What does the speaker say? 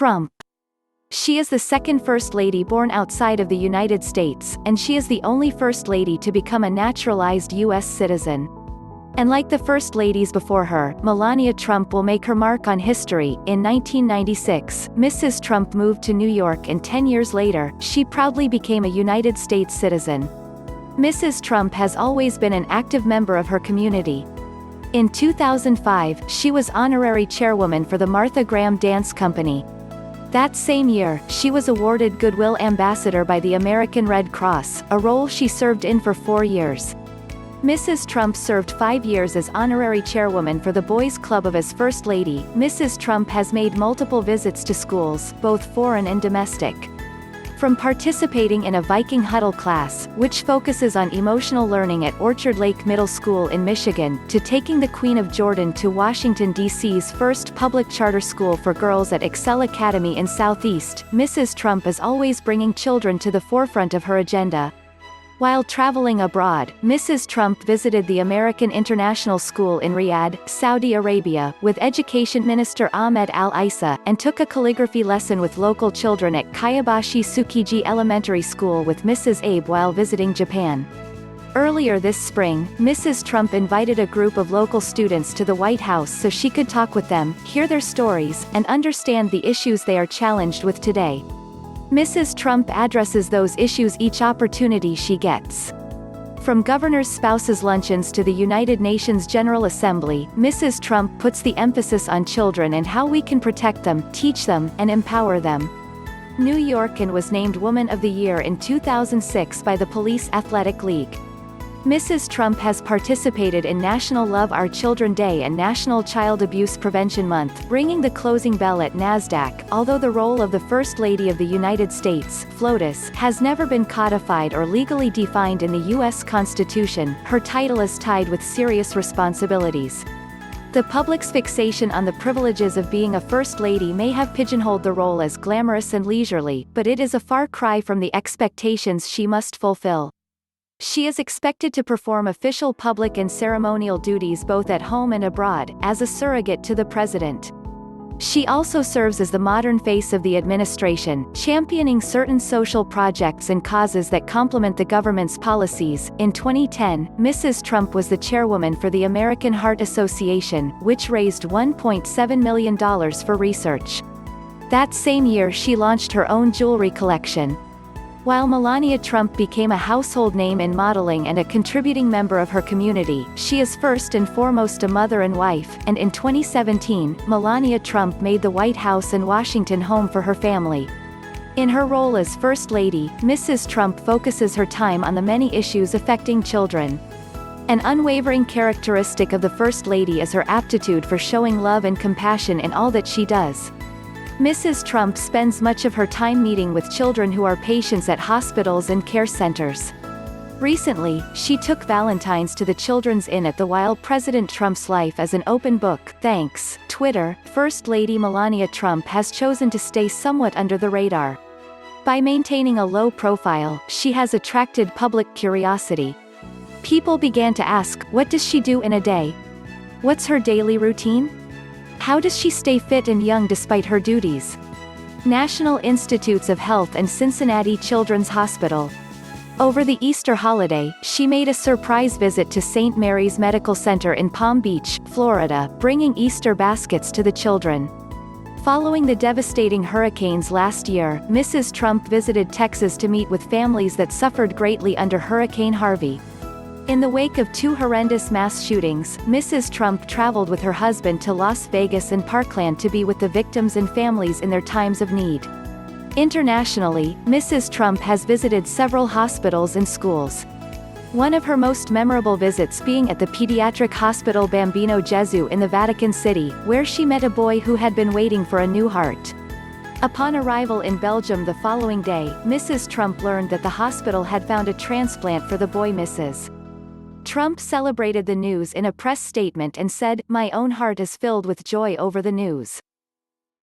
Trump. She is the second First Lady born outside of the United States, and she is the only First Lady to become a naturalized U.S. citizen. And like the First Ladies before her, Melania Trump will make her mark on history. In 1996, Mrs. Trump moved to New York, and 10 years later, she proudly became a United States citizen. Mrs. Trump has always been an active member of her community. In 2005, she was honorary chairwoman for the Martha Graham Dance Company. That same year, she was awarded Goodwill Ambassador by the American Red Cross, a role she served in for 4 years. Mrs. Trump served 5 years as honorary chairwoman for the Boys Club of as First Lady. Mrs. Trump has made multiple visits to schools, both foreign and domestic. From participating in a Viking Huddle class, which focuses on emotional learning at Orchard Lake Middle School in Michigan, to taking the Queen of Jordan to Washington, D.C.'s first public charter school for girls at Excel Academy in Southeast, Mrs. Trump is always bringing children to the forefront of her agenda. While traveling abroad, Mrs. Trump visited the American International School in Riyadh, Saudi Arabia, with Education Minister Ahmed Al-Issa, and took a calligraphy lesson with local children at Kayabashi Tsukiji Elementary School with Mrs. Abe while visiting Japan. Earlier this spring, Mrs. Trump invited a group of local students to the White House so she could talk with them, hear their stories, and understand the issues they are challenged with today. Mrs. Trump addresses those issues each opportunity she gets. From governors' spouses' luncheons to the United Nations General Assembly, Mrs. Trump puts the emphasis on children and how we can protect them, teach them, and empower them. New York and was named Woman of the Year in 2006 by the Police Athletic League. Mrs. Trump has participated in National Love Our Children Day and National Child Abuse Prevention Month, ringing the closing bell at NASDAQ. Although the role of the First Lady of the United States, FLOTUS, has never been codified or legally defined in the U.S. Constitution, her title is tied with serious responsibilities. The public's fixation on the privileges of being a First Lady may have pigeonholed the role as glamorous and leisurely, but it is a far cry from the expectations she must fulfill. She is expected to perform official public and ceremonial duties both at home and abroad, as a surrogate to the president. She also serves as the modern face of the administration, championing certain social projects and causes that complement the government's policies. In 2010, Mrs. Trump was the chairwoman for the American Heart Association, which raised $1.7 million for research. That same year she launched her own jewelry collection. While Melania Trump became a household name in modeling and a contributing member of her community, she is first and foremost a mother and wife, and in 2017, Melania Trump made the White House in Washington home for her family. In her role as First Lady, Mrs. Trump focuses her time on the many issues affecting children. An unwavering characteristic of the First Lady is her aptitude for showing love and compassion in all that she does. Mrs. Trump spends much of her time meeting with children who are patients at hospitals and care centers. Recently, she took Valentine's to the Children's Inn at the while President Trump's life as an open book. Thanks, Twitter, First Lady Melania Trump has chosen to stay somewhat under the radar. By maintaining a low profile, she has attracted public curiosity. People began to ask, what does she do in a day? What's her daily routine? How does she stay fit and young despite her duties? National Institutes of Health and Cincinnati Children's Hospital. Over the Easter holiday, she made a surprise visit to St. Mary's Medical Center in Palm Beach, Florida, bringing Easter baskets to the children. Following the devastating hurricanes last year, Mrs. Trump visited Texas to meet with families that suffered greatly under Hurricane Harvey. In the wake of 2 horrendous mass shootings, Mrs. Trump traveled with her husband to Las Vegas and Parkland to be with the victims and families in their times of need. Internationally, Mrs. Trump has visited several hospitals and schools. One of her most memorable visits being at the pediatric hospital Bambino Gesù in the Vatican City, where she met a boy who had been waiting for a new heart. Upon arrival in Belgium the following day, Mrs. Trump learned that the hospital had found a transplant for the boy. Mrs. Trump celebrated the news in a press statement and said, "My own heart is filled with joy over the news.